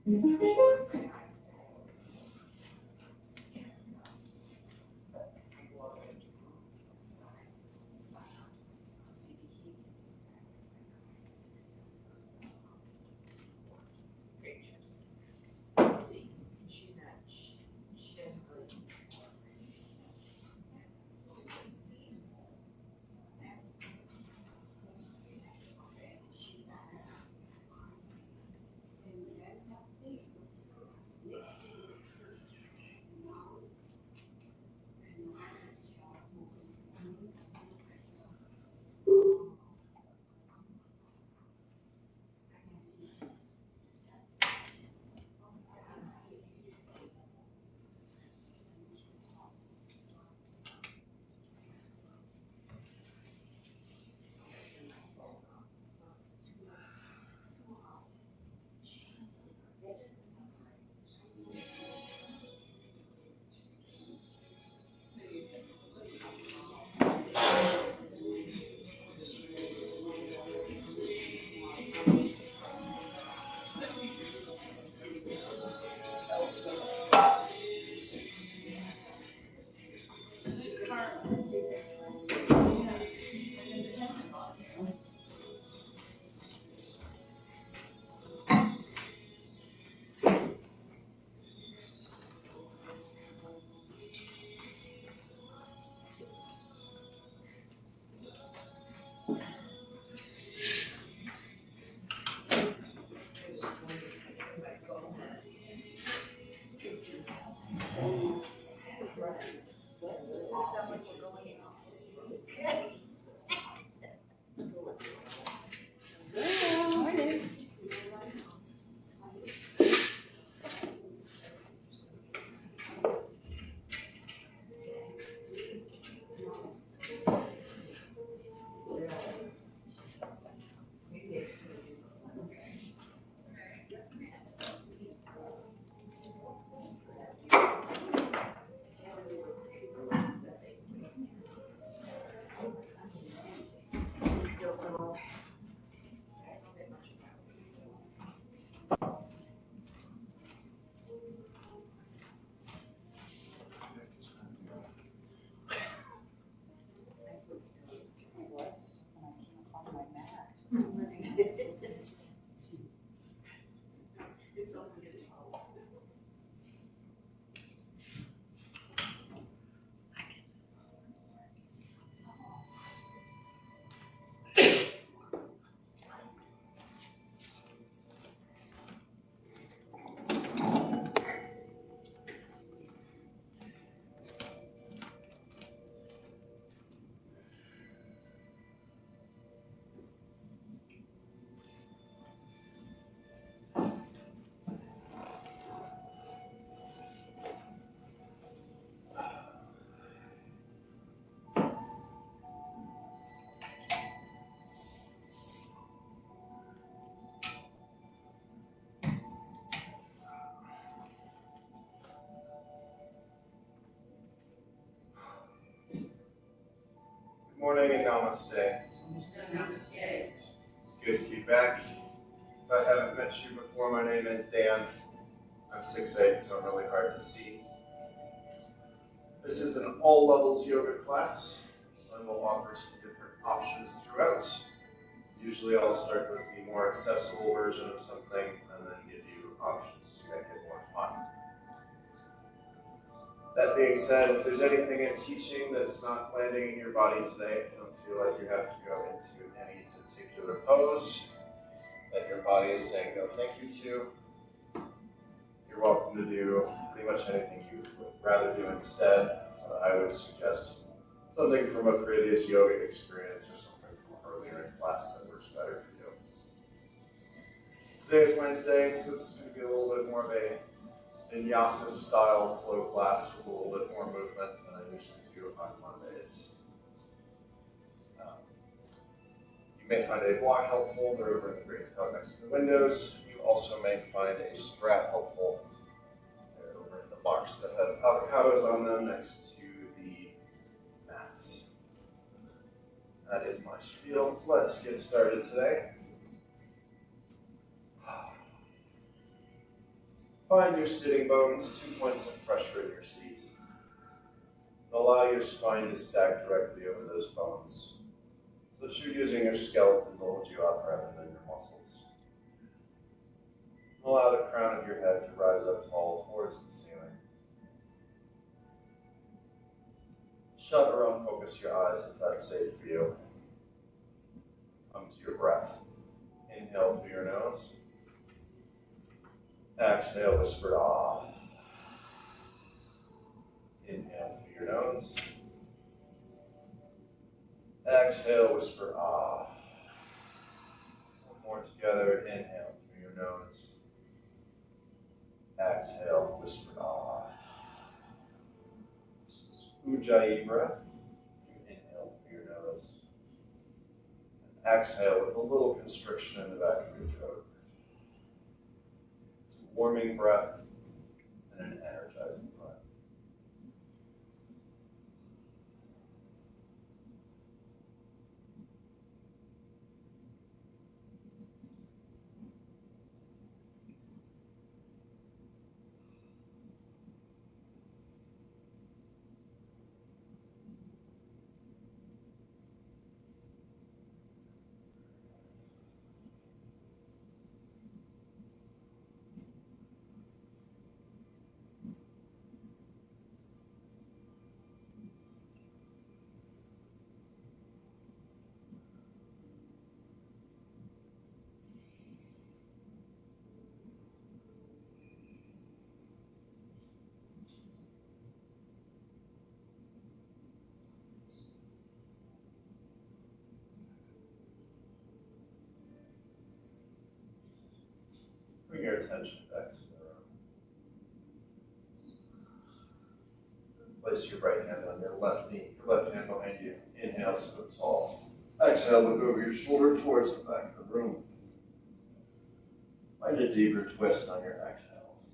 Good morning and namaste. It's good to be back. If I haven't met you before, my name is Dan. I'm 6'8", so I'm really hard to see. This is an all levels yoga class, so I will offer some different options throughout. Usually I'll start with the more accessible version of something and then give you options to make it more fun. That being said, if there's anything in teaching that's not landing in your body today, don't feel like you have to go into any particular pose that your body is saying no thank you to. You're welcome to do pretty much anything you would rather do instead. I would suggest something from a previous yoga experience or something from earlier in class that works better for you. Today is Wednesday, so this is going to be a little bit more of a vinyasa style flow class with a little bit more movement than I usually do on Mondays. You may find a block helpful. They're over in the green tub next to the windows. You also may find a strap helpful. They're over in the box that has avocados on them next to the mats. That is my spiel. Let's get started today. Find your sitting bones, 2 points of pressure in your seat. Allow your spine to stack directly over those bones, so that you're using your skeleton to hold you up rather than your muscles. Allow the crown of your head to rise up tall towards the ceiling. Shut or unfocus your eyes if that's safe for you. Come to your breath. Inhale through your nose. Exhale, whisper ah. Inhale through your nose. Exhale, whisper ah. One more together. Inhale through your nose. Exhale, whisper ah. This is Ujjayi breath. You inhale through your nose. And exhale with a little constriction in the back of your throat. It's a warming breath and an energizing breath. Bring your attention back to the room. Place your right hand on your left knee, your left hand behind you. Inhale, sit up tall. Exhale, look over your shoulder towards the back of the room. Find a deeper twist on your exhales.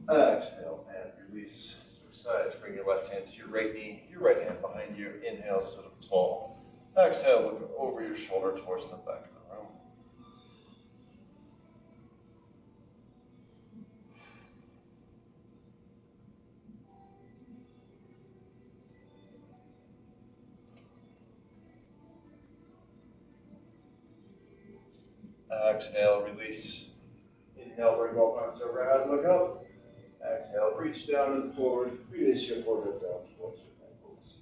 Exhale and release. Switch sides. Bring your left hand to your right knee, your right hand behind you. Inhale, sit up tall. Exhale, look over your shoulder towards the back of the room. Exhale, release. Inhale, bring both arms overhead, look up. Exhale, reach down and forward. Release your forehead down towards your ankles.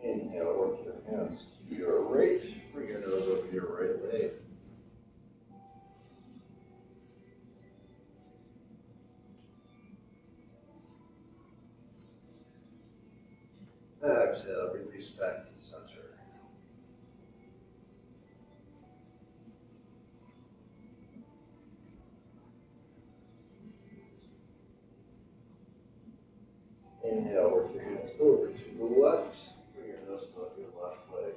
Inhale, work your hands to your right. Bring your nose over your right leg. Exhale, release back to center. Inhale, work your hands over to the left. Bring your nose above your left leg.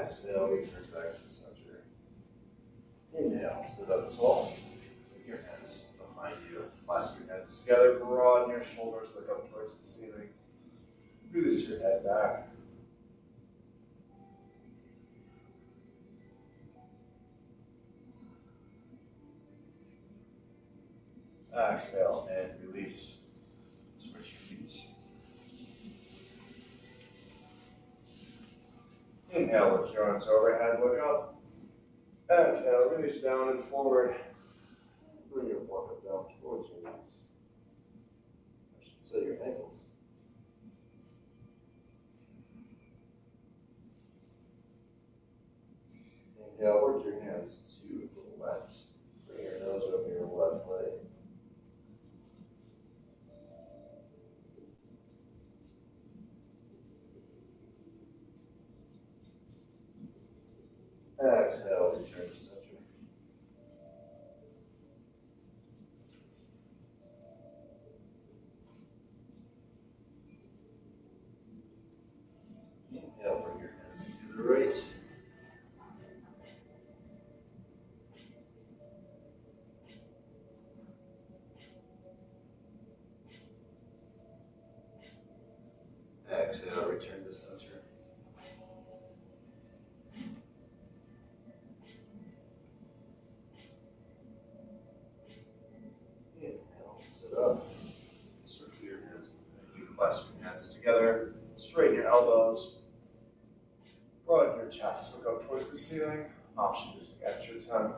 Exhale, return back to center. Inhale, sit up tall. Bring your hands behind you. Clasp your hands together. Broaden your shoulders. Look up towards the ceiling. Release your head back. Exhale and release. Switch your feet. Inhale, lift your arms overhead, look up. Exhale, release down and forward. Bring your forehead down towards your knees. I should say your ankles. Inhale, work your hands to the left. Bring your nose over your left leg. Exhale, return to center. Exhale, return to center. Inhale, sit up. Circle your hands. You clasp your hands together. Straighten your elbows. Broaden your chest. Look up towards the ceiling. Option to sketch your tongue.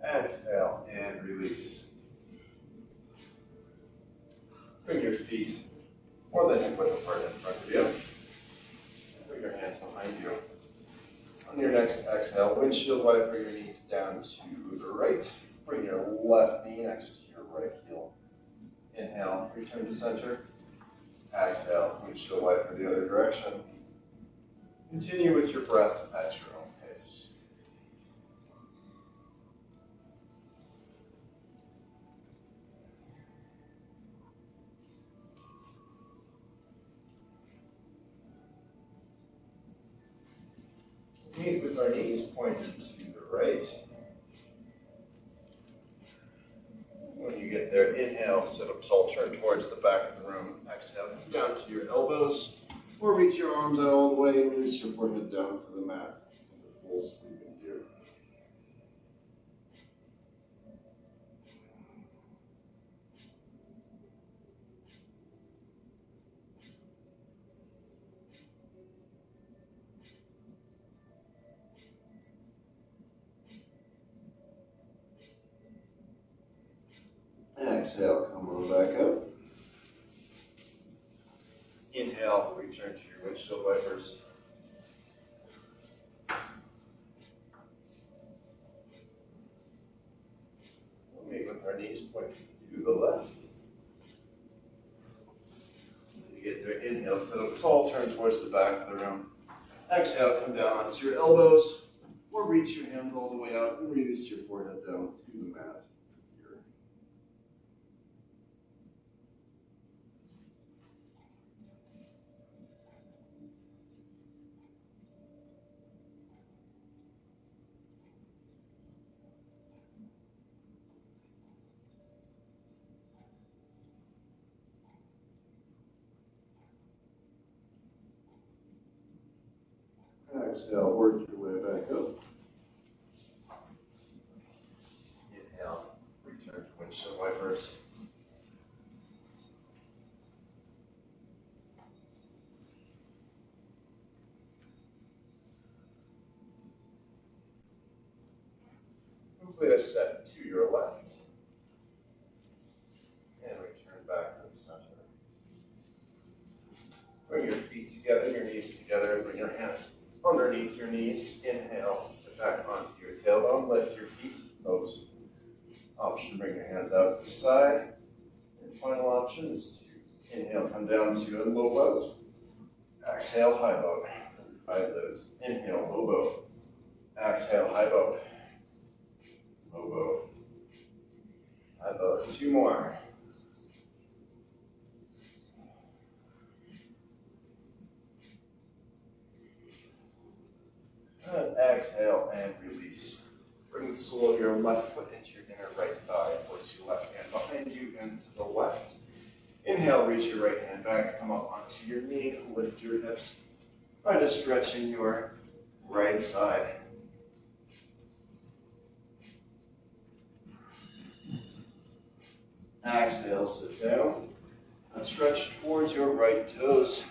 Exhale and release. Bring your feet more than hip width apart in front of you. Bring your hands behind you. On your next exhale, windshield wiper your knees down to the right. Bring your left knee next to your right heel. Inhale, return to center. Exhale, windshield wiper the other direction. Continue with your breath at your own pace. Meet with our knees pointed to the right. When you get there, inhale, sit up tall, turn towards the back of the room. Exhale, come down to your elbows, or reach your arms out all the way and release your forehead down to the mat into full sleeping gear. Exhale, come on back up. Inhale, return to your windshield wipers. We'll meet with our knees pointed to the left. When you get there, inhale, sit up tall, turn towards the back of the room. Exhale, come down onto your elbows, or reach your hands all the way out and release your forehead down to the mat. Exhale, work your way back up. Inhale, return to windshield wipers. Complete a set to your left. And return back to the center. Bring your feet together, your knees together, bring your hands underneath your knees. Inhale, get back onto your tailbone, lift your feet, toes. Option, bring your hands out to the side. And final option is to inhale, come down to a low boat. Exhale, high boat. 5 of those. Inhale, low boat. Exhale, high boat. Low boat. High boat. 2 more. And exhale and release. Bring the sole of your left foot into your inner right thigh. Force your left hand behind you and to the left. Inhale, reach your right hand back. Come up onto your knee. Lift your hips. Try to stretch in your right side. Exhale, sit down. And stretch towards your right toes.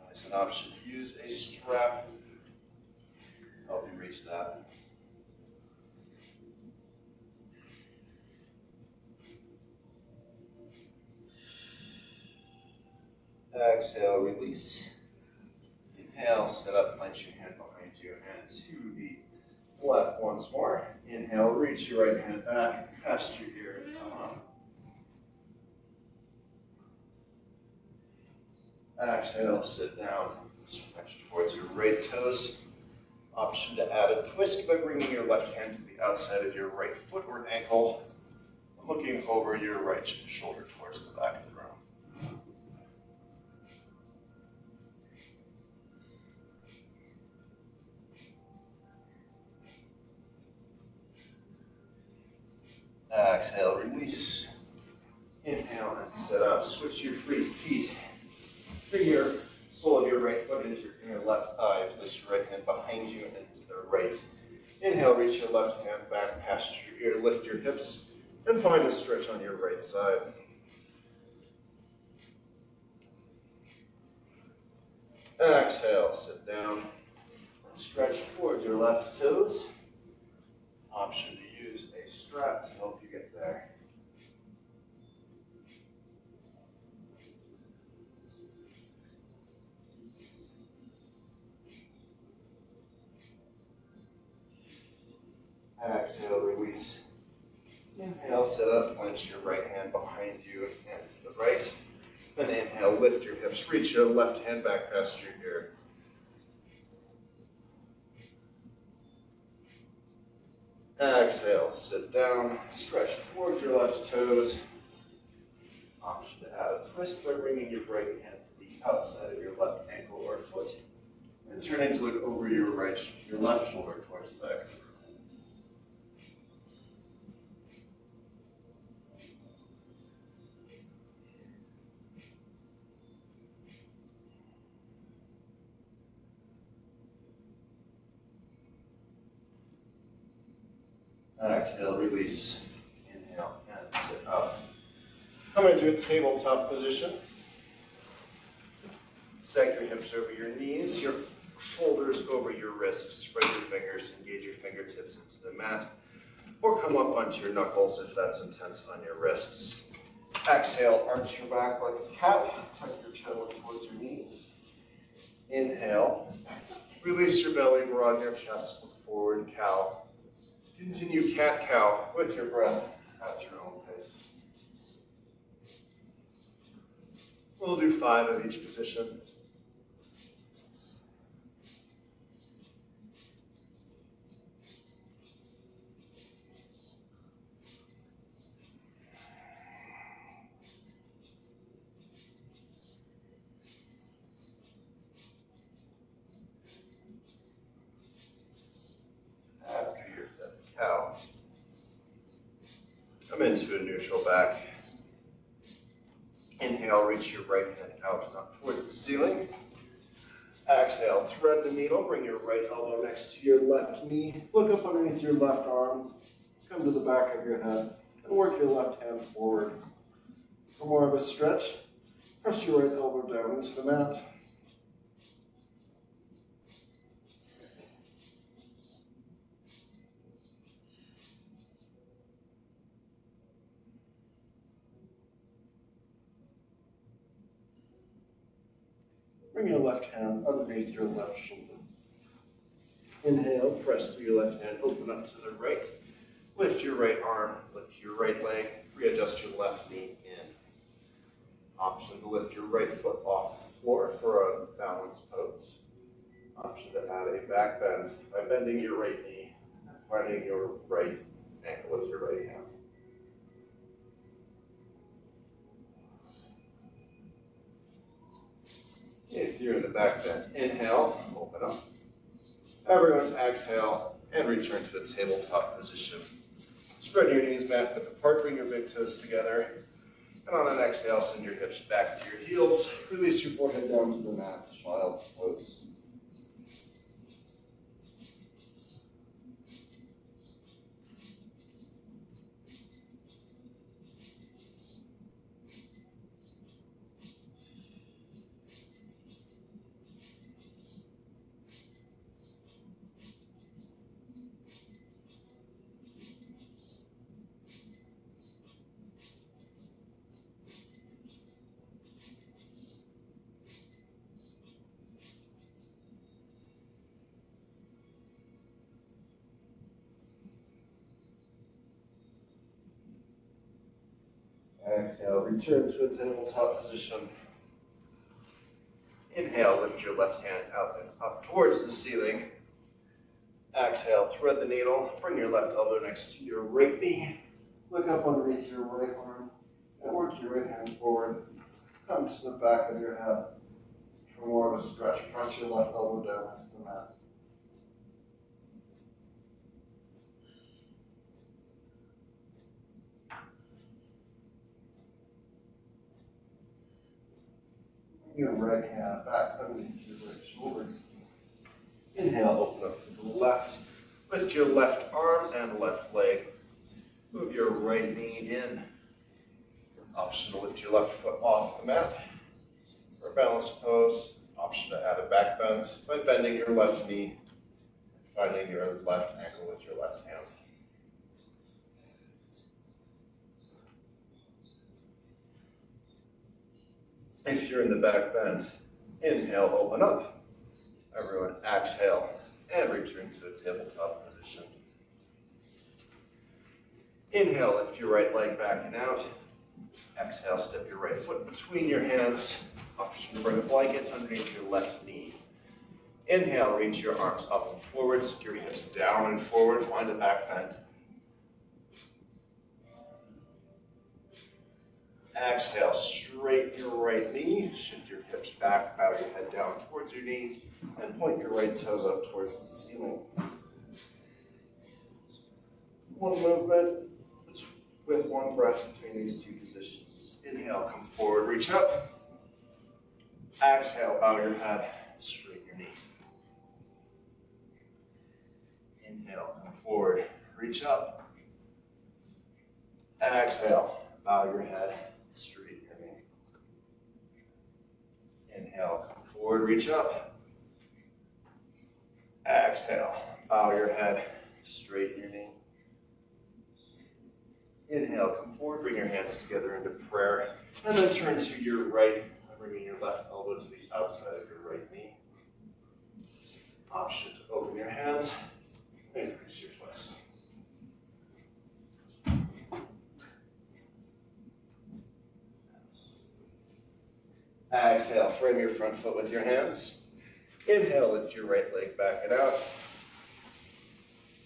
Always an option to use a strap. Help you reach that. Exhale, release. Inhale, sit up, plant your hand behind you and to the left once more. Inhale, reach your right hand back, cast your ear, come up. Exhale, sit down, stretch towards your right toes. Option to add a twist by bringing your left hand to the outside of your right foot or ankle, looking over your right shoulder towards the back of the room. Exhale, release. Inhale and sit up. Switch your feet. Bring your sole of your right foot into your left thigh. Place your right hand behind you and into the right. Inhale, reach your left hand back past your ear. Lift your hips and find a stretch on your right side. Exhale, sit down. Stretch towards your left toes. Option to use a strap to help you get there. Exhale, release. Inhale, sit up, place your right hand behind you and to the right. Then inhale, lift your hips, reach your left hand back past your ear. Exhale, sit down, stretch towards your left toes. Option to add a twist by bringing your right hand to the outside of your left ankle or foot. And turning to look over your left shoulder towards the back. Exhale, release. Inhale, and sit up. Come into a tabletop position. Stack your hips over your knees, your shoulders over your wrists. Spread your fingers, engage your fingertips into the mat. Or come up onto your knuckles if that's intense on your wrists. Exhale, arch your back like a cat. Tuck your chin towards your knees. Inhale. Release your belly, broaden your chest, look forward, cow. Continue cat-cow with your breath at your own pace. We'll do 5 of each position. After your 5th cow, come into a neutral back. Inhale, reach your right hand out and up towards the ceiling. Exhale, thread the needle, bring your right elbow next to your left knee. Look up underneath your left arm, come to the back of your head, and work your left hand forward. For more of a stretch, press your right elbow down into the mat. Bring your left hand underneath your left shoulder. Inhale, press through your left hand, open up to the right. Lift your right arm, lift your right leg, readjust your left knee in. Option to lift your right foot off the floor for a balanced pose. Option to add a back bend by bending your right knee and finding your right ankle with your right hand. If you're in the back bend, inhale, open up. Everyone exhale and return to the tabletop position. Spread your knees back width apart, bring your big toes together. And on an exhale, send your hips back to your heels. Release your forehead down to the mat, child's pose. Exhale, return to a tabletop position. Inhale, lift your left hand out and up towards the ceiling. Exhale, thread the needle, bring your left elbow next to your right knee. Look up underneath your right arm and work your right hand forward. Come to the back of your head. For more of a stretch, press your left elbow down into the mat. your right hand back underneath your right shoulder. Inhale, open up to the left. Lift your left arm and left leg. Move your right knee in. Option to lift your left foot off the mat. For a balanced pose, option to add a back bend by bending your left knee, finding your left ankle with your left hand. If you're in the back bend, inhale, open up. Everyone exhale and return to a tabletop position. Inhale, lift your right leg back and out. Exhale, step your right foot between your hands. Option to bring a blanket underneath your left knee. Inhale, reach your arms up and forward, sink your hips down and forward, find a back bend. Exhale, straighten your right knee, shift your hips back, bow your head down towards your knee, and point your right toes up towards the ceiling. One movement with one breath between these two positions. Inhale, come forward, reach up. Exhale, bow your head, straighten your knee. Inhale, come forward, reach up. Exhale, bow your head, straighten your knee. Inhale, come forward, reach up. Exhale, bow your head, straighten your knee. Inhale, come forward, bring your hands together into prayer, and then turn to your right, bringing your left elbow to the outside of your right knee. Option to open your hands, and increase your twist. Exhale, frame your front foot with your hands. Inhale, lift your right leg back and out.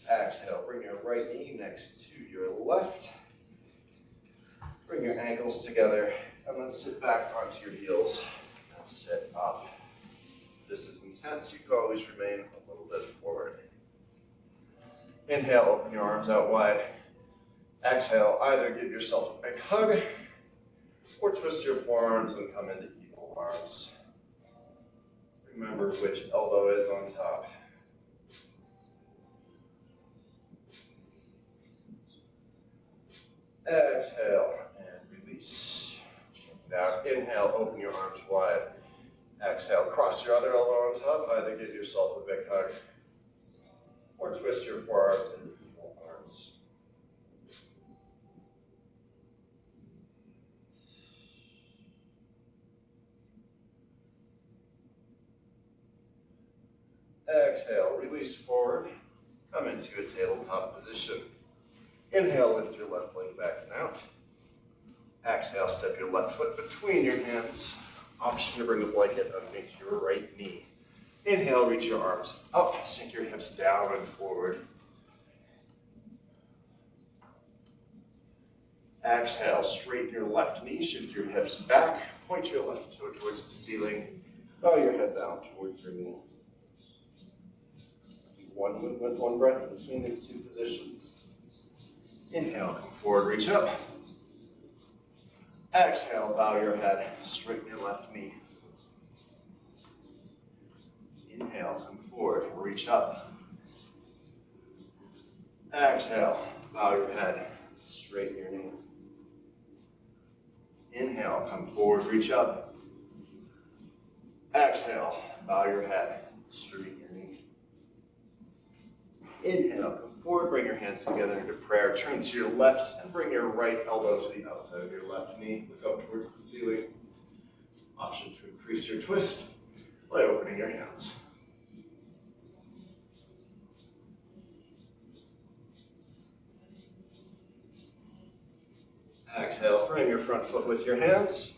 Exhale, bring your right knee next to your left. Bring your ankles together and then sit back onto your heels and sit up. If this is intense, you can always remain a little bit forward. Inhale, open your arms out wide. Exhale, either give yourself a big hug or twist your forearms and come into eagle arms. Remember which elbow is on top. Exhale and release. Down. Inhale, open your arms wide. Exhale, cross your other elbow on top. Either give yourself a big hug or twist your forearms into eagle arms. Exhale, release forward. Come into a tabletop position. Inhale, lift your left leg back and out. Exhale, step your left foot between your hands. Option to bring a blanket underneath your right knee. Inhale, reach your arms up, sink your hips down and forward. Exhale, straighten your left knee, shift your hips back, point your left toe towards the ceiling, bow your head down towards your knee. Do one movement, one breath between these two positions. Inhale, come forward, reach up. Exhale, bow your head, straighten your left knee. Inhale, come forward, reach up. Exhale, bow your head, straighten your knee. Inhale, come forward, reach up. Exhale, bow your head, straighten your knee. Inhale, come forward, bring your hands together into prayer. Turn to your left and bring your right elbow to the outside of your left knee. Look up towards the ceiling. Option to increase your twist by opening your hands. Exhale, frame your front foot with your hands.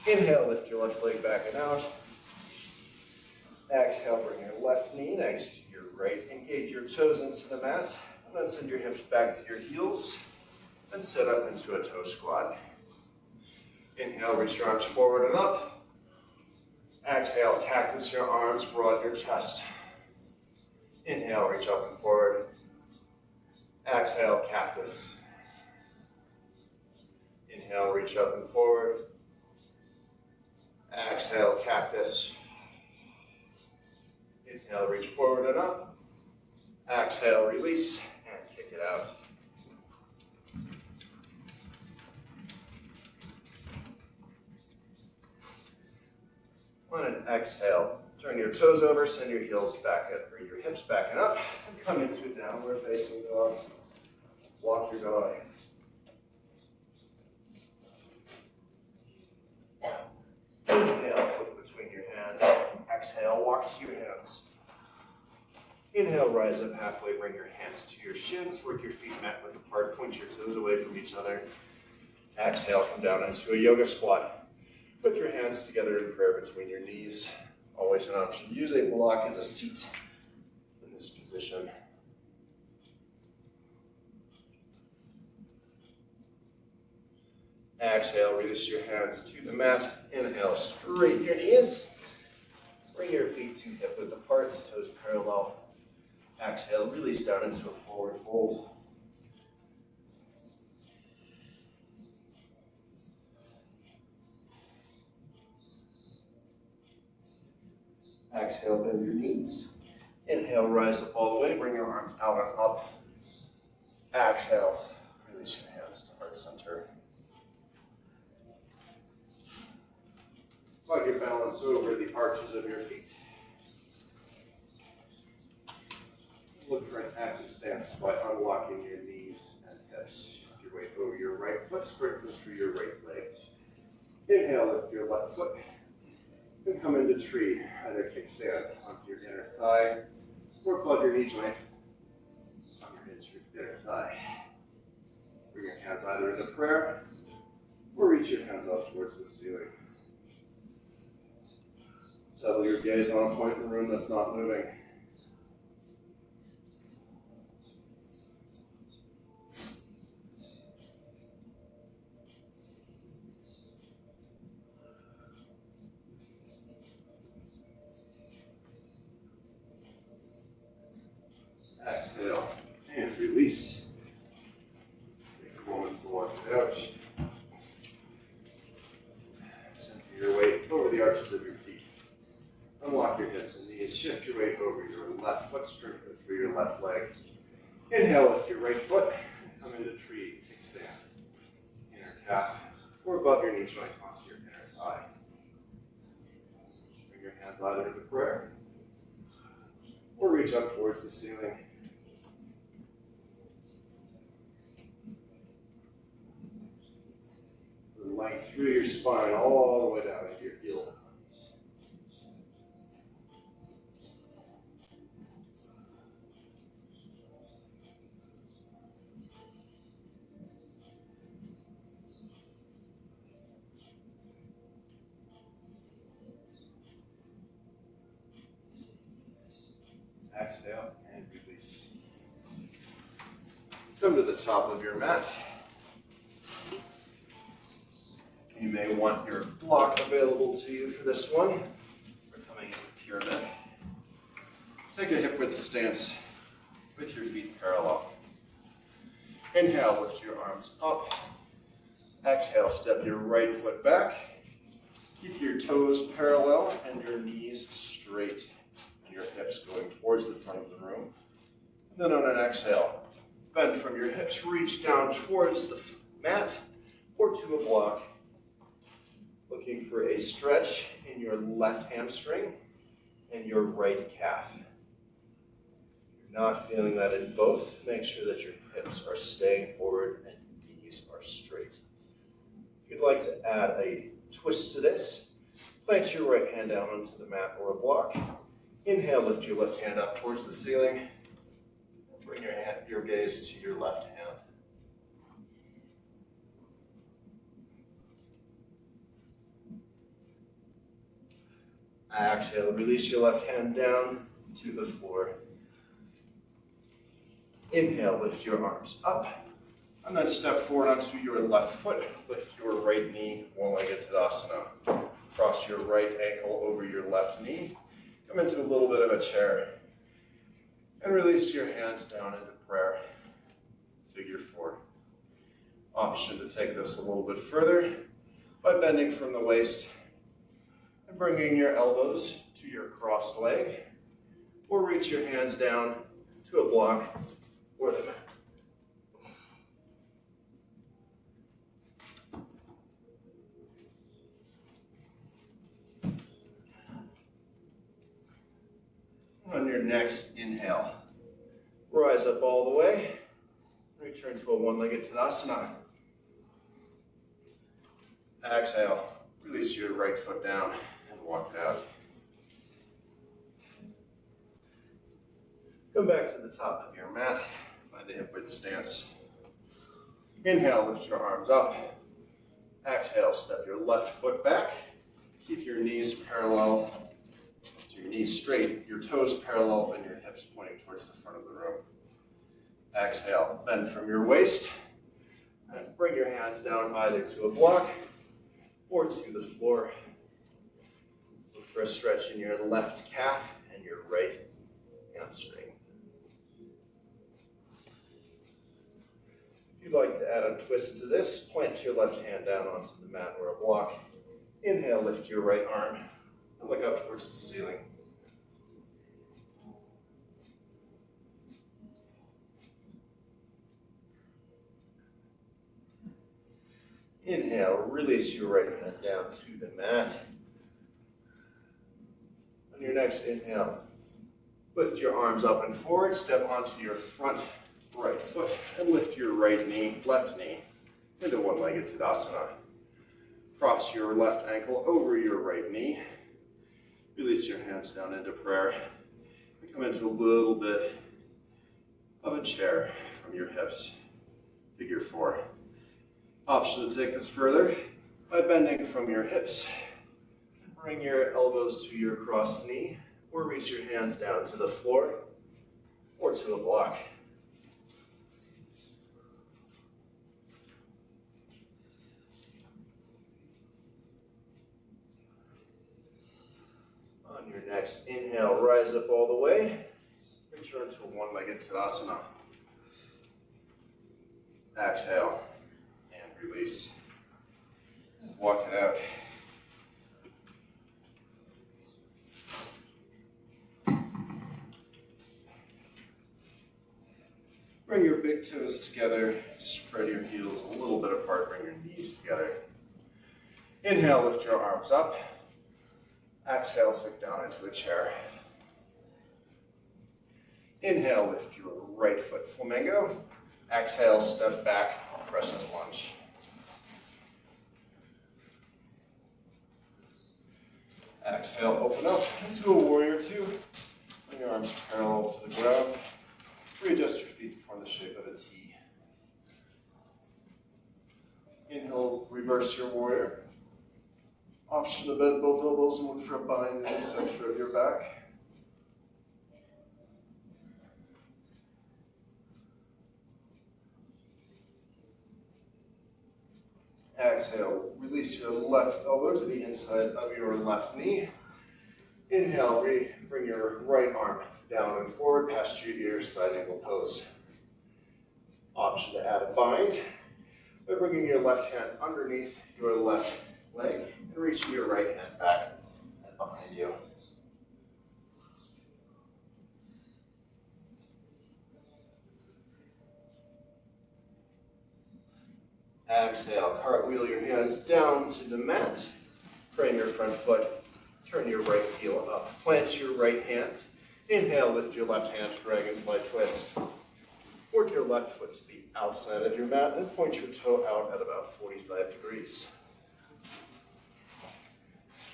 Inhale, lift your left leg back and out. Exhale, bring your left knee next to your right. Engage your toes into the mat. And then send your hips back to your heels. And sit up into a toe squat. Inhale, reach your arms forward and up. Exhale, cactus your arms, broaden your chest. Inhale, reach up and forward. Exhale, cactus. Inhale, reach up and forward. Exhale, cactus. Inhale, reach forward and up. Exhale, release, and kick it out. On an exhale, turn your toes over, send your heels back up, or your hips back and up, and come into a downward facing dog. Walk your dog. Inhale, put between your hands. Exhale, walk to your hands. Inhale, rise up halfway, bring your hands to your shins, work your feet mat width apart, point your toes away from each other. Exhale, come down into a yoga squat. Put your hands together in prayer between your knees. Always an option. Use a block as a seat in this position. Exhale, release your hands to the mat. Inhale, straighten your knees. Bring your feet to hip width apart, toes parallel. Exhale, release down into a forward fold. Exhale, bend your knees. Inhale, rise up all the way, bring your arms out and up. Exhale, release your hands to heart center. Plug your balance over the arches of your feet. Look for an active stance by unlocking your knees and hips. Shift your weight over your right foot, strengthen through your right leg. Inhale, lift your left foot, and come into tree. Either kickstand onto your inner thigh, or plug your knee joint into your inner thigh. Bring your hands either into prayer, or reach your hands up towards the ceiling. Settle your gaze on a point in the room that's not moving. Exhale and release. Take a moment to walk it out. Center your weight over the arches of your feet. Unlock your hips and knees. Shift your weight over your left foot, strengthen through your left leg. Inhale, lift your right foot. Come into tree, kickstand. Inner calf, or above your knee joint onto your inner thigh. Bring your hands either into prayer, or reach up towards the ceiling. Length through your spine all the way down into your heel. Exhale and release. Come to the top of your mat. You may want your block available to you for this one. We're coming in pyramid. Take a hip width stance with your feet parallel. Inhale, lift your arms up. Exhale, step your right foot back. Keep your toes parallel and your knees straight and your hips going towards the front of the room. And then on an exhale, bend from your hips, reach down towards the mat or to a block. Looking for a stretch in your left hamstring and your right calf. If you're not feeling that in both, make sure that your hips are staying forward and your knees are straight. If you'd like to add a twist to this, plant your right hand down onto the mat or a block. Inhale, lift your left hand up towards the ceiling. Bring your gaze to your left hand. Exhale, release your left hand down to the floor. Inhale, lift your arms up, and then step forward onto your left foot. Lift your right knee, one-legged Tadasana. Cross your right ankle over your left knee. Come into a little bit of a chair. And release your hands down into prayer. Figure 4. Option to take this a little bit further by bending from the waist And bringing your elbows to your crossed leg, or reach your hands down to a block or the mat. On your next inhale, rise up all the way, return to a one-legged Tadasana. Exhale, release your right foot down and walk it out. Come back to the top of your mat, find a hip width stance. Inhale, lift your arms up. Exhale, step your left foot back. Keep your knees parallel. Your knees straight, your toes parallel, and your hips pointing towards the front of the room. Exhale, bend from your waist, and bring your hands down either to a block or to the floor. Look for a stretch in your left calf and your right hamstring. If you'd like to add a twist to this, plant your left hand down onto the mat or a block. Inhale, lift your right arm, and look up towards the ceiling. Inhale, release your right hand down to the mat. On your next inhale, lift your arms up and forward, step onto your front right foot, and lift your left knee into one-legged Tadasana. Cross your left ankle over your right knee. Release your hands down into prayer. And come into a little bit of a chair from your hips. Figure 4. Option to take this further by bending from your hips. Bring your elbows to your crossed knee, or reach your hands down to the floor or to a block. On your next inhale, rise up all the way. Return to one-legged Tadasana. Exhale. Release. Walk it out. Bring your big toes together. Spread your heels a little bit apart. Bring your knees together. Inhale, lift your arms up. Exhale, sink down into a chair. Inhale, lift your right foot flamingo. Exhale, step back, crescent lunge. Exhale, open up into a warrior 2. Bring your arms parallel to the ground. Readjust your feet to form the shape of a T. Inhale, reverse your warrior. Option to bend both elbows and look for a bind in the center of your back. Exhale, release your left elbow to the inside of your left knee. Inhale, bring your right arm down and forward past your ears, side angle pose. Option to add a bind by bringing your left hand underneath your left leg and reaching your right hand back and behind you. Exhale, cartwheel your hands down to the mat. Frame your front foot. Turn your right heel up. Plant your right hand. Inhale, lift your left hand, dragonfly twist. Work your left foot to the outside of your mat and point your toe out at about 45 degrees.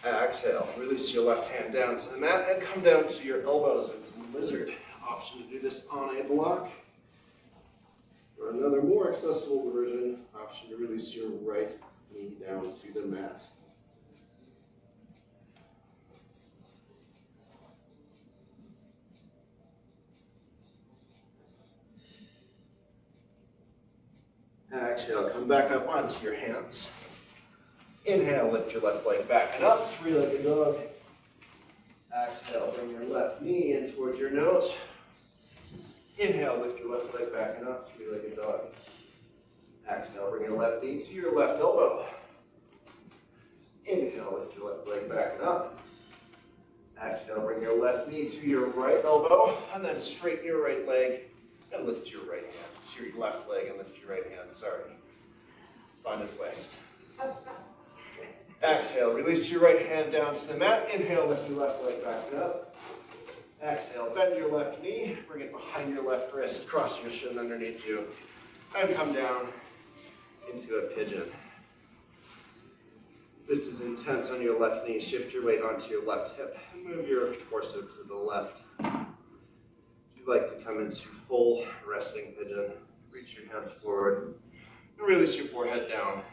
Exhale, release your left hand down to the mat and come down to your elbows into lizard. Option to do this on a block. Or another more accessible version, option to release your right knee down to the mat. Exhale, come back up onto your hands. Inhale, lift your left leg back and up, three-legged dog. Exhale, bring your left knee in towards your nose. Inhale, lift your left leg back and up, three-legged dog. Exhale, bring your left knee to your left elbow. Inhale, lift your left leg back and up. Exhale, bring your left knee to your right elbow, and then straighten your right leg and lift your right hand. To your left leg and lift your right hand, sorry. Find his waist. Exhale, release your right hand down to the mat. Inhale, lift your left leg back and up. Exhale, bend your left knee, bring it behind your left wrist, cross your shin underneath you, and come down into a pigeon. This is intense on your left knee. Shift your weight onto your left hip and move your torso to the left. If you'd like to come into full resting pigeon, reach your hands forward and release your forehead down,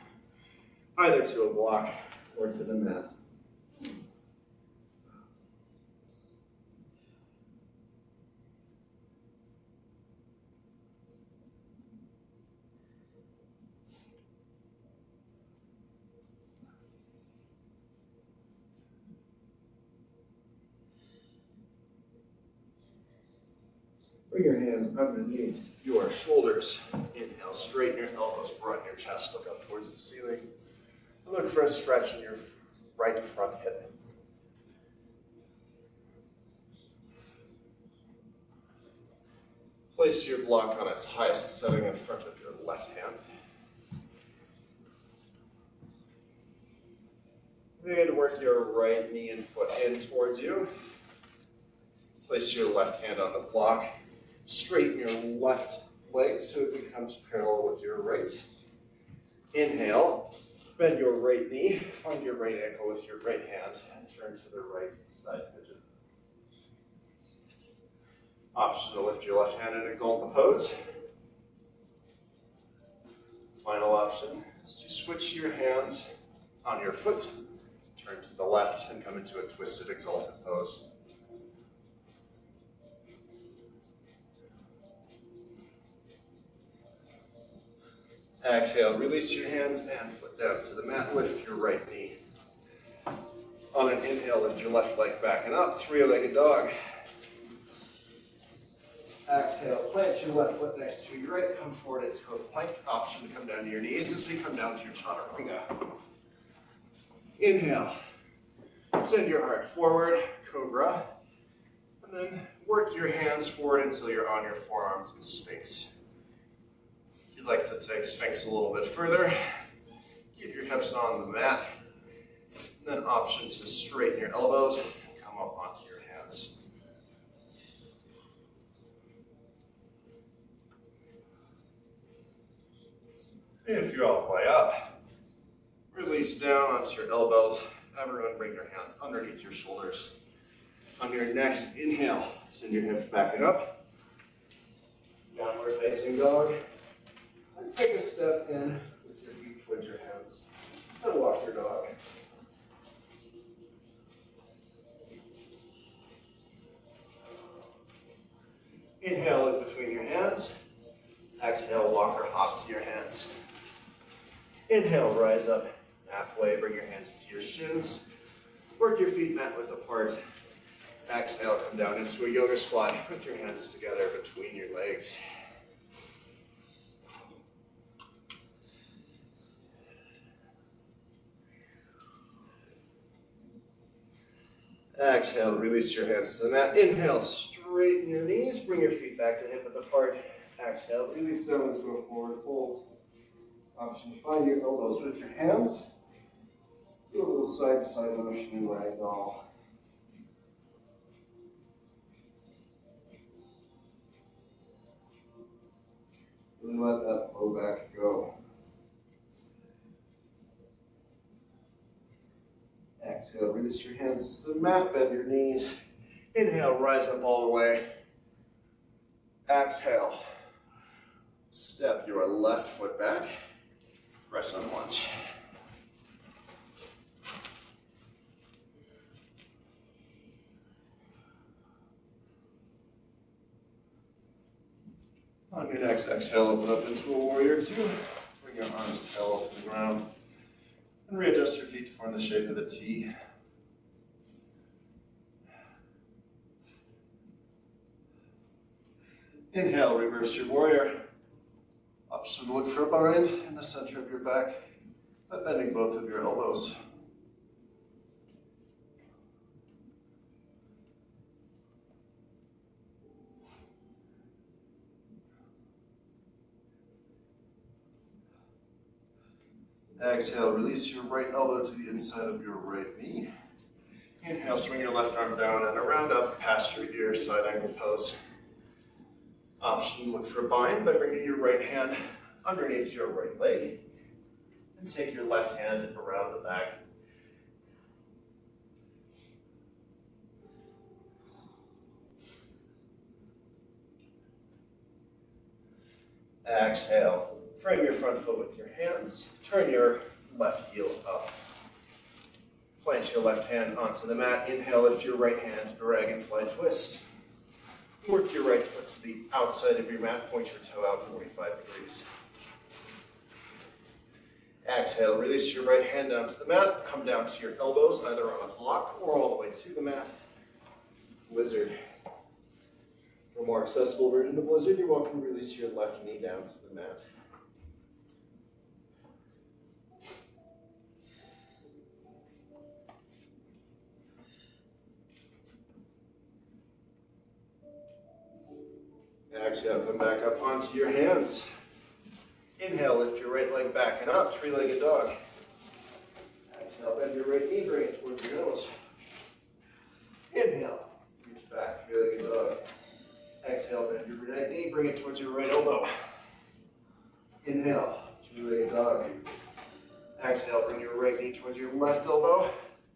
either to a block or to the mat. Bring your hands underneath your shoulders. Inhale, straighten your elbows, broaden your chest, look up towards the ceiling. And look for a stretch in your right front hip. Place your block on its highest setting in front of your left hand. And work your right knee and foot in towards you. Place your left hand on the block. Straighten your left leg so it becomes parallel with your right. Inhale, bend your right knee, find your right ankle with your right hand, and turn to the right side pigeon. Option to lift your left hand and exalt the pose. Final option is to switch your hands on your foot, turn to the left, and come into a twisted exalted pose. Exhale, release your hands and foot down to the mat. Lift your right knee. On an inhale, lift your left leg back and up, three-legged dog. Exhale, plant your left foot next to your right, come forward into a plank. Option to come down to your knees as we come down to your chaturanga. Inhale, send your heart forward, cobra, and then work your hands forward until you're on your forearms in Sphinx. If you'd like to take Sphinx a little bit further, get your hips on the mat, and then option to straighten your elbows, come up onto your hands. If you're all the way up, release down onto your elbows. Everyone bring your hands underneath your shoulders. On your next inhale, send your hips back and up. Downward facing dog. And take a step in with your feet towards your hands. And walk your dog. Inhale, look between your hands. Exhale, walk or hop to your hands. Inhale, rise up halfway, bring your hands to your shins. Work your feet mat width apart. Exhale, come down into a yoga squat. Put your hands together between your legs. Exhale, release your hands to the mat. Inhale, straighten your knees, bring your feet back to hip width apart. Exhale, release down into a forward fold. Option to find your elbows with your hands. Do a little side-to-side motion in ragdoll. Really let that low back go. Exhale, release your hands to the mat, bend your knees. Inhale, rise up all the way. Exhale, step your left foot back. Press on lunge. On your next exhale, open up into a warrior two. Bring your arms parallel to the ground. And readjust your feet to form the shape of the T. Inhale, reverse your warrior. Option to look for a bind in the center of your back by bending both of your elbows. Exhale, release your right elbow to the inside of your right knee. Inhale, swing your left arm down and around up past your ear, side angle pose. Option, look for a bind by bringing your right hand underneath your right leg. And take your left hand around the back. Exhale. Frame your front foot with your hands. Turn your left heel up. Plant your left hand onto the mat. Inhale, lift your right hand, dragonfly twist. Work your right foot to the outside of your mat. Point your toe out 45 degrees. Exhale, release your right hand down to the mat. Come down to your elbows, either on a block or all the way to the mat. Lizard. For a more accessible version of lizard, you're welcome to release your left knee down to the mat. Exhale, come back up onto your hands. Inhale, lift your right leg back and up, three-legged dog. Exhale, bend your right knee, bring it towards your nose. Inhale, reach back, three-legged dog. Exhale, bend your right knee, bring it towards your right elbow. Inhale, three-legged dog. Exhale, bring your right knee towards your left elbow.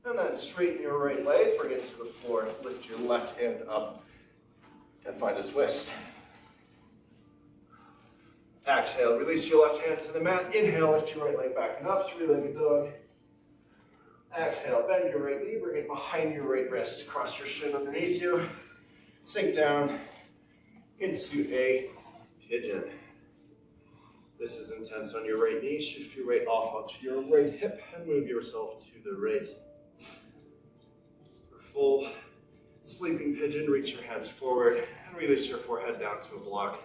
And then straighten your right leg, bring it to the floor. Lift your left hand up and find a twist. Exhale, release your left hand to the mat. Inhale, lift your right leg back and up, three-legged dog. Exhale, bend your right knee, bring it behind your right wrist. Cross your shin underneath you. Sink down into a pigeon. This is intense on your right knee. Shift your weight off onto your right hip and move yourself to the right. For full sleeping pigeon, reach your hands forward and release your forehead down to a block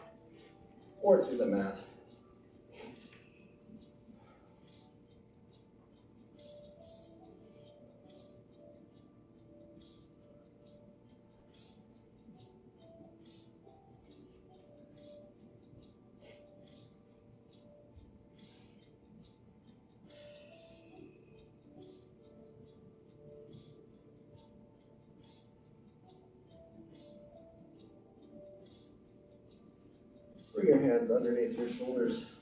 or to the mat. Bring your hands underneath your shoulders.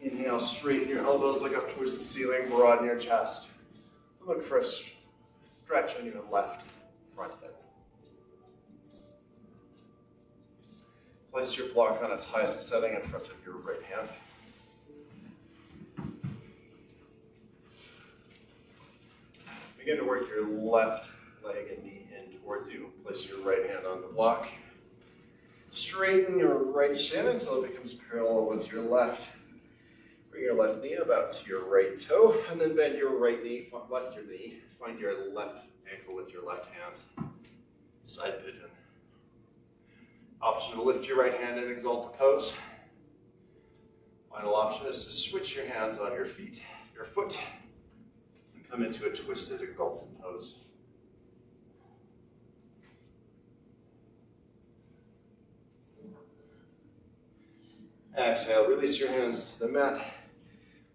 Inhale, straighten your elbows, look up towards the ceiling, broaden your chest. Look for a stretch on your left front hip. Place your block on its highest setting in front of your right hand. Begin to work your left leg and knee in towards you. Place your right hand on the block. Straighten your right shin until it becomes parallel with your left. Bring your left knee about to your right toe, and then bend your right knee, left your knee. Find your left ankle with your left hand. Side pigeon. Option to lift your right hand and exalt the pose. Final option is to switch your hands on your feet, your foot, and come into a twisted exalted pose. Exhale, release your hands to the mat.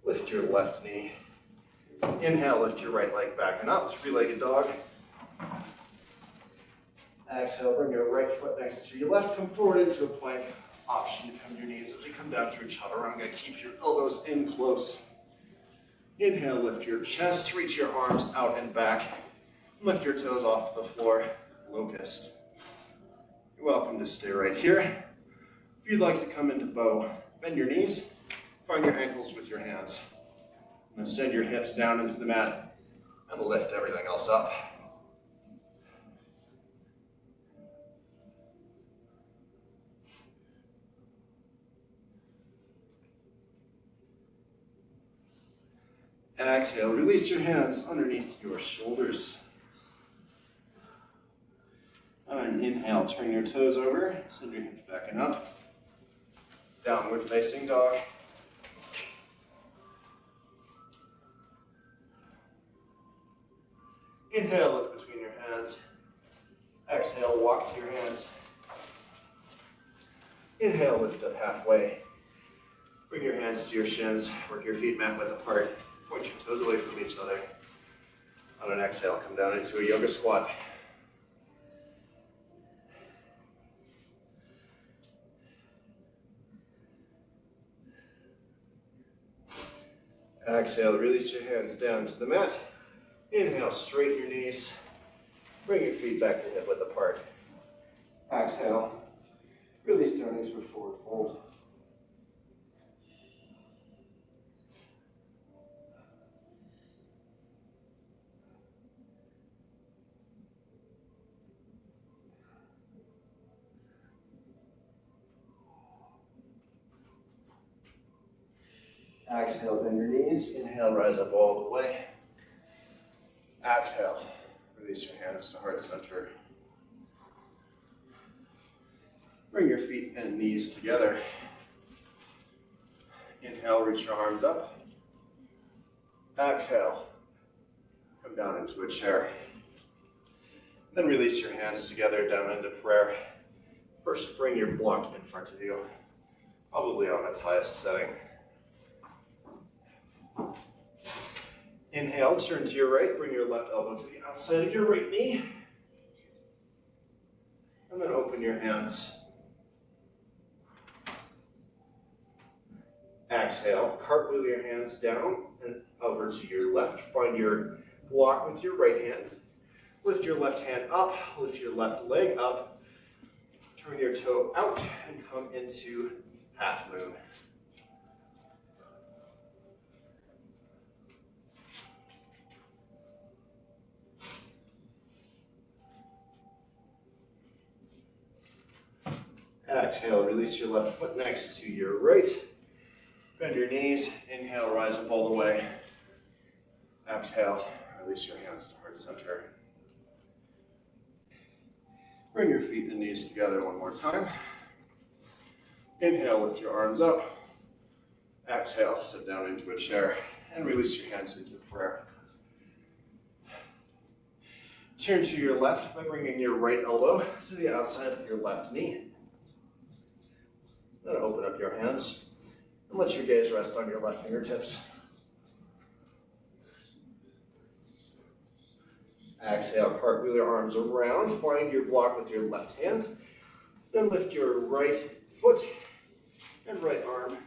Lift your left knee. Inhale, lift your right leg back and up, three-legged dog. Exhale, bring your right foot next to your left. Come forward into a plank. Option to come to your knees as we come down through chaturanga. Keep your elbows in close. Inhale, lift your chest, reach your arms out and back. Lift your toes off the floor, locust. You're welcome to stay right here. If you'd like to come into bow, bend your knees, find your ankles with your hands. And send your hips down into the mat and lift everything else up. Exhale, release your hands underneath your shoulders. And inhale, turn your toes over, send your hips back and up. Downward facing dog. Inhale, lift between your hands. Exhale, walk to your hands. Inhale, lift up halfway. Bring your hands to your shins, work your feet mat width apart, point your toes away from each other. On an exhale, come down into a yoga squat. Exhale, release your hands down to the mat. Inhale, straighten your knees. Bring your feet back to hip width apart. Exhale, release down into a forward fold. Exhale, bend your knees. Inhale, rise up all the way. Exhale, release your hands to heart center. Bring your feet and knees together. Inhale, reach your arms up. Exhale, come down into a chair. Then release your hands together down into prayer. First, bring your block in front of you, probably on its highest setting. Inhale, turn to your right, bring your left elbow to the outside of your right knee. And then open your hands. Exhale, cartwheel your hands down and over to your left. Find your block with your right hand. Lift your left hand up, lift your left leg up. Turn your toe out and come into half moon. Exhale, release your left foot next to your right. Bend your knees. Inhale, rise up all the way. Exhale, release your hands to heart center. Bring your feet and knees together one more time. Inhale, lift your arms up. Exhale, sit down into a chair and release your hands into prayer. Turn to your left by bringing your right elbow to the outside of your left knee. Then open up your hands and let your gaze rest on your left fingertips. Exhale, cartwheel your arms around, find your block with your left hand. Then lift your right foot and right arm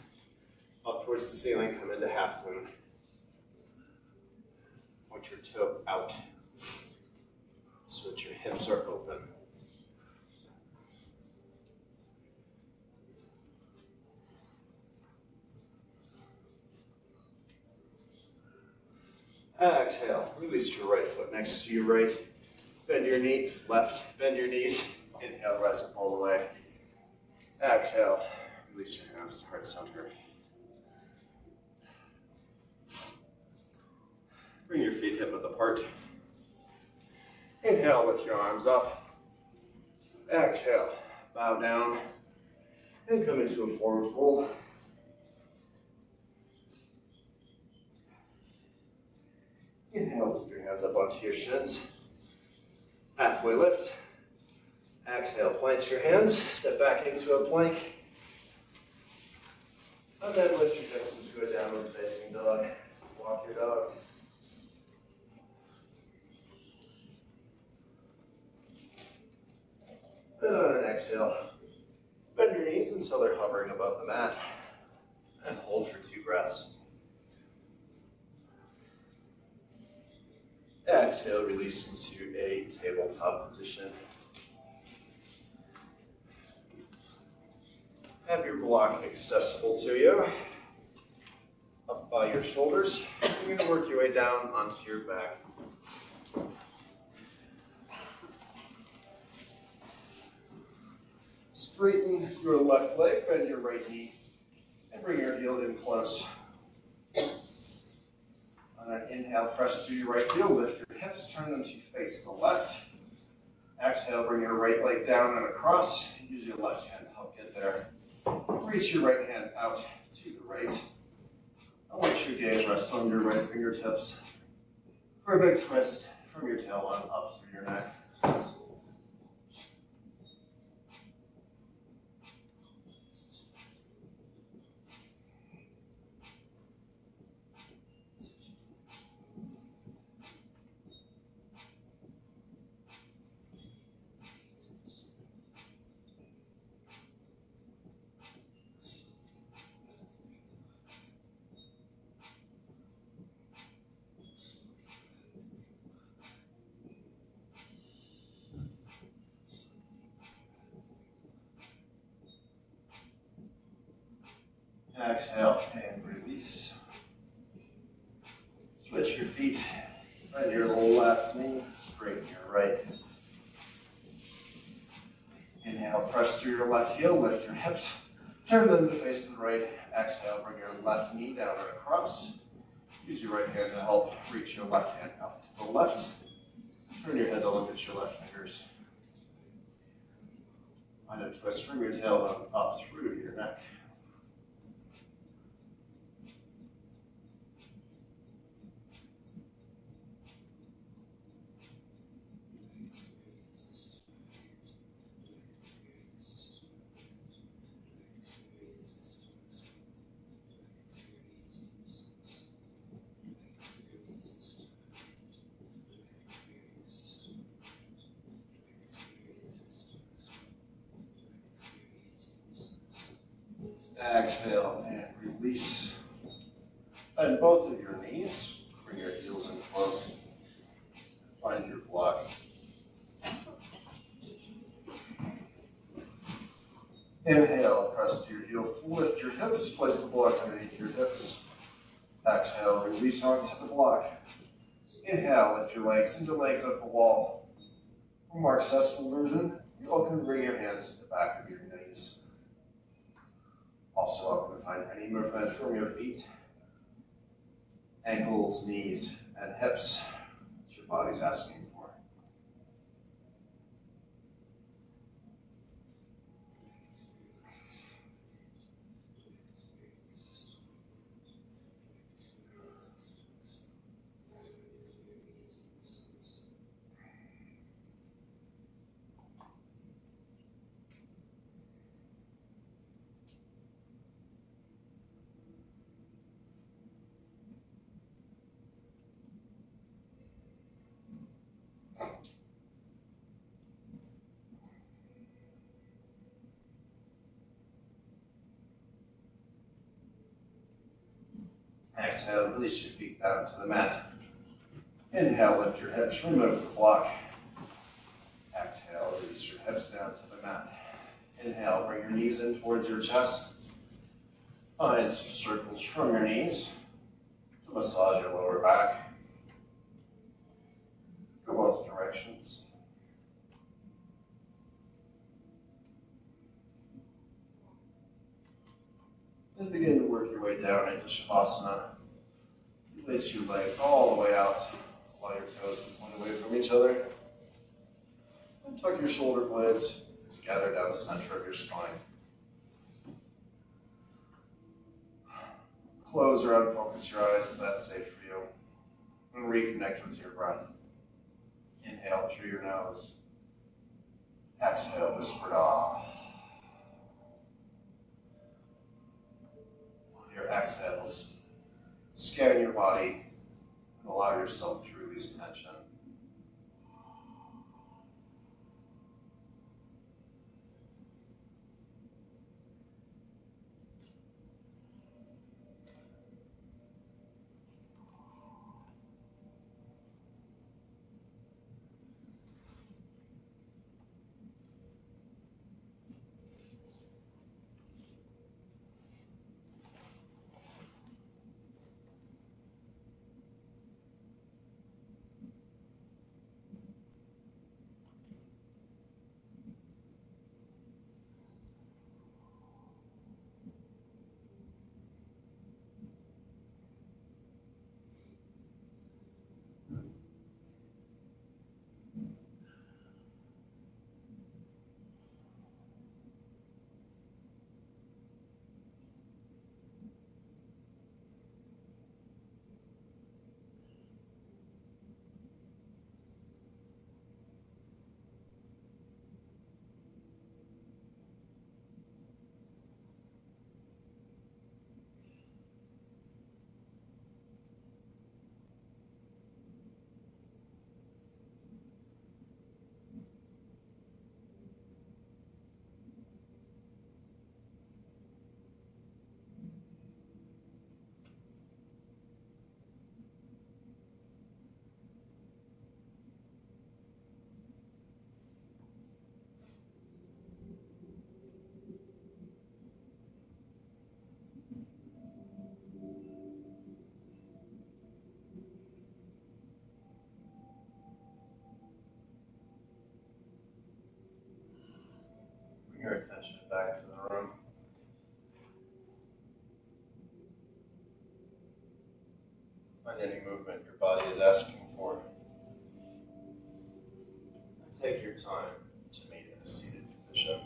up towards the ceiling, come into half moon. Point your toe out so that your hips are open. Exhale, release your right foot next to your right. Bend your knee, left, bend your knees. Inhale, rise up all the way. Exhale, release your hands to heart center. Bring your feet hip width apart. Inhale, lift your arms up. Exhale, bow down and come into a forward fold. Inhale, lift your hands up onto your shins. Halfway lift. Exhale, planch your hands, step back into a plank. And then lift your hips into a downward facing dog. Walk your dog. And on an exhale, bend your knees until they're hovering above the mat. And hold for 2 breaths. Exhale, release into a tabletop position. Have your block accessible to you, up by your shoulders. You're going to work your way down onto your back. Straighten your left leg, bend your right knee, and bring your heel in close. On an inhale, press through your right heel, lift your hips, turn them to face the left. Exhale, bring your right leg down and across. Use your left hand to help get there. Reach your right hand out to the right. And let your gaze rest on your right fingertips. For a big twist from your tailbone up through your neck. Exhale and release. Switch your feet. Bend your left knee, straighten your right. Inhale, press through your left heel, lift your hips. Turn them to face the right. Exhale, bring your left knee down and across. Use your right hand to help reach your left hand out to the left. Turn your head to look at your left fingers. Find a twist from your tailbone up through your neck. Exhale and release. Bend both of your knees. Bring your heels in close. Find your block. Inhale, press to your heels, lift your hips, place the block underneath your hips. Exhale, release onto the block. Inhale, lift your legs into legs of the wall. For more accessible version, you're welcome to bring your hands to the back of your knees. Also welcome to find any movement from your feet, ankles, knees, and hips that your body's asking for. Exhale, release your feet down to the mat. Inhale, lift your hips, remove the block. Exhale, release your hips down to the mat. Inhale, bring your knees in towards your chest. Find some circles from your knees to massage your lower back. Go both directions. Then begin to work your way down into Shavasana. Place your legs all the way out while your toes point away from each other. And tuck your shoulder blades together down the center of your spine. Close or unfocus your eyes if that's safe for you. And reconnect with your breath. Inhale through your nose. Exhale, whispered ah. Your exhales, scan your body and allow yourself to release tension. your attention back to the room. Find any movement your body is asking for. Take your time to meet in a seated position.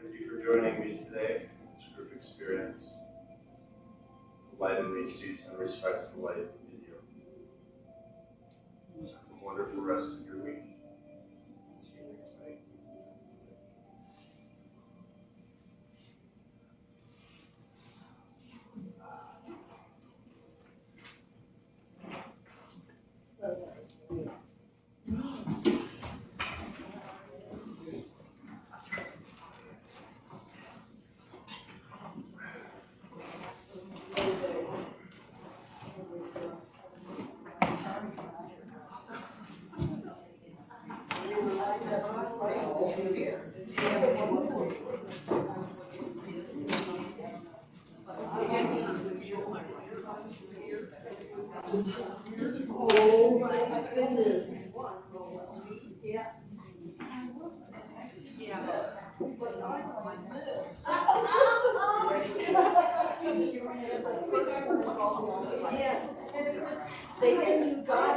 Thank you for joining me today in this group experience. The light in me sees and respects the light in you. Have a wonderful rest of your week. See you next week. Oh my goodness. Yeah. Yes. They didn't, you guys.